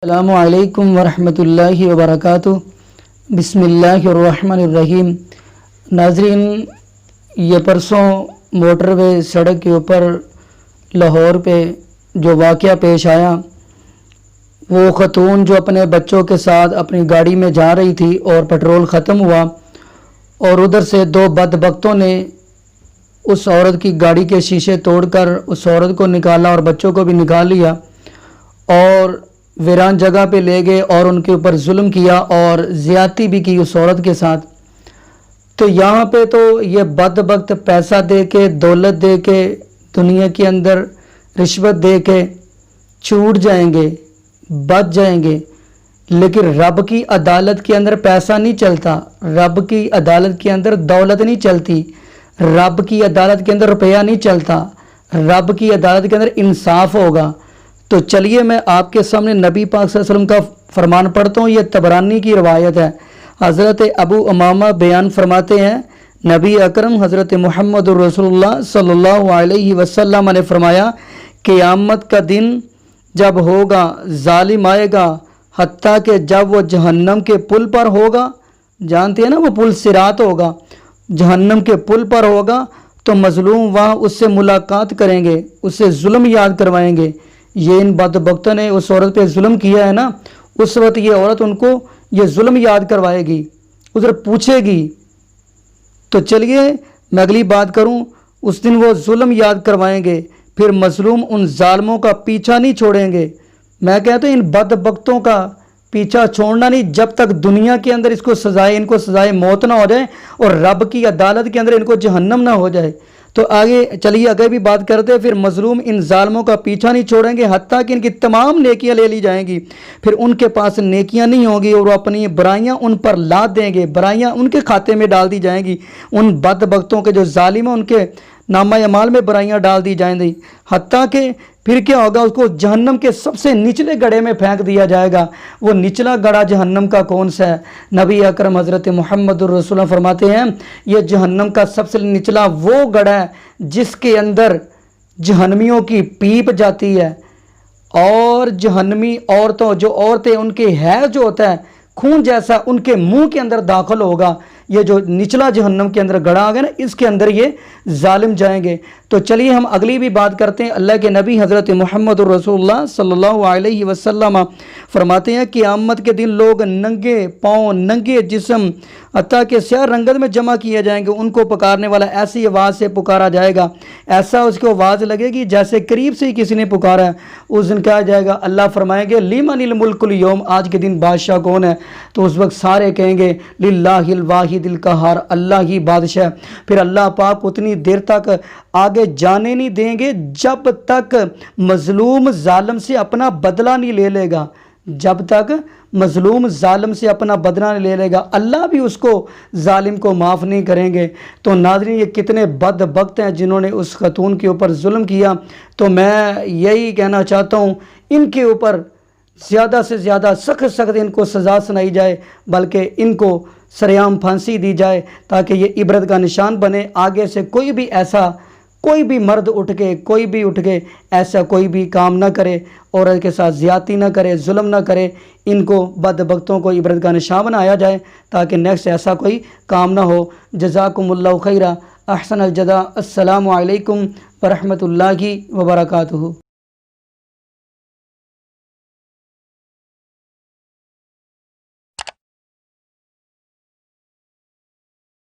السلام علیکم ورحمۃ اللہ وبرکاتہ۔ بسم اللہ الرحمن الرحیم۔ ناظرین، یہ پرسوں موٹر وے سڑک کے اوپر لاہور پہ جو واقعہ پیش آیا، وہ خاتون جو اپنے بچوں کے ساتھ اپنی گاڑی میں جا رہی تھی اور پیٹرول ختم ہوا اور ادھر سے دو بدبختوں نے اس عورت کی گاڑی کے شیشے توڑ کر اس عورت کو نکالا اور بچوں کو بھی نکال لیا اور ویران جگہ پہ لے گئے اور ان کے اوپر ظلم کیا اور زیادتی بھی کی اس عورت کے ساتھ۔ تو یہاں پہ تو یہ بدبخت پیسہ دے کے، دولت دے کے، دنیا کے اندر رشوت دے کے چھوٹ جائیں گے، بچ جائیں گے، لیکن رب کی عدالت کے اندر پیسہ نہیں چلتا، رب کی عدالت کے اندر دولت نہیں چلتی، رب کی عدالت کے اندر روپیہ نہیں چلتا، رب کی عدالت کے اندر انصاف ہوگا۔ تو چلیے میں آپ کے سامنے نبی پاک صلی اللہ علیہ وسلم کا فرمان پڑھتا ہوں۔ یہ طبرانی کی روایت ہے۔ حضرت ابو امامہ بیان فرماتے ہیں، نبی اکرم حضرت محمد رسول اللہ صلی اللہ علیہ وسلم نے فرمایا، قیامت کا دن جب ہوگا، ظالم آئے گا حتیٰ کہ جب وہ جہنم کے پل پر ہوگا، جانتے ہیں نا وہ پل صراط ہوگا، جہنم کے پل پر ہوگا تو مظلوم وہاں اس سے ملاقات کریں گے، اس سے ظلم یاد کروائیں گے۔ یہ ان بدبختوں نے اس عورت پہ ظلم کیا ہے نا، اس وقت یہ عورت ان کو یہ ظلم یاد کروائے گی، ادھر پوچھے گی۔ تو چلیے میں اگلی بات کروں، اس دن وہ ظلم یاد کروائیں گے، پھر مظلوم ان ظالموں کا پیچھا نہیں چھوڑیں گے۔ میں کہتا ہوں ان بدبختوں کا پیچھا چھوڑنا نہیں، جب تک دنیا کے اندر ان کو سزائے موت نہ ہو جائے اور رب کی عدالت کے اندر ان کو جہنم نہ ہو جائے۔ تو آگے چلیے آگے بھی بات کرتے ہیں۔ پھر مظلوم ان ظالموں کا پیچھا نہیں چھوڑیں گے حتیٰ کہ ان کی تمام نیکیاں لے لی جائیں گی، پھر ان کے پاس نیکیاں نہیں ہوں گی اور وہ اپنی برائیاں ان پر لاد دیں گے، برائیاں ان کے کھاتے میں ڈال دی جائیں گی۔ ان بدبختوں کے جو ظالم ہیں ان کے نامہ اعمال میں برائیاں ڈال دی جائیں گی، حتیٰ کہ پھر کیا ہوگا، اس کو جہنم کے سب سے نچلے گڑھے میں پھینک دیا جائے گا۔ وہ نچلا گڑھا جہنم کا کون سا ہے؟ نبی اکرم حضرت محمد رسول اللہ فرماتے ہیں، یہ جہنم کا سب سے نچلا وہ گڑھا ہے جس کے اندر جہنمیوں کی پیپ جاتی ہے، اور جہنمی عورتیں ان کے حیض جو ہوتا ہے خون جیسا ان کے منہ کے اندر داخل ہوگا۔ یہ جو نچلا جہنم کے اندر گڑھا آ گیا نا، اس کے اندر یہ ظالم جائیں گے۔ تو چلیے ہم اگلی بھی بات کرتے ہیں۔ اللہ کے نبی حضرت محمد رسول اللہ صلی اللہ علیہ وسلم فرماتے ہیں، قیامت کے دن لوگ ننگے پاؤں، ننگے جسم، حتیٰ کہ سیاہ رنگت میں جمع کیے جائیں گے۔ ان کو پکارنے والا ایسی آواز سے پکارا جائے گا، ایسا اس کو آواز لگے گی جیسے قریب سے ہی کسی نے پکارا ہے۔ اس دن کہا جائے گا، اللہ فرمائیں گے، لیمن الملک اليوم، آج کے دن بادشاہ کون ہے؟ تو اس وقت سارے کہیں گے، للہ الواحد القہار، اللہ ہی بادشاہ۔ پھر اللہ پاک اتنی دیر تک آگے جانے نہیں دیں گے جب تک مظلوم ظالم سے اپنا بدلہ نہیں لے لے گا، جب تک مظلوم ظالم سے اپنا بدلہ نہیں لے لے گا، اللہ بھی اس کو ظالم کو معاف نہیں کریں گے۔ تو ناظرین، یہ کتنے بدبخت ہیں جنہوں نے اس خاتون کے اوپر ظلم کیا۔ تو میں یہی کہنا چاہتا ہوں، ان کے اوپر زیادہ سے زیادہ سخت ان کو سزا سنائی جائے، بلکہ ان کو سرعام پھانسی دی جائے تاکہ یہ عبرت کا نشان بنے۔ آگے سے کوئی بھی مرد اٹھ کے ایسا کوئی بھی کام نہ کرے، عورت کے ساتھ زیادتی نہ کرے، ظلم نہ کرے۔ ان کو بدبختوں کو عبرت کا نشان بنایا جائے تاکہ نیکسٹ ایسا کوئی کام نہ ہو۔ جزاکم اللہ خیرہ، احسن الجزاء۔ السلام علیکم ورحمۃ اللہ وبرکاتہ۔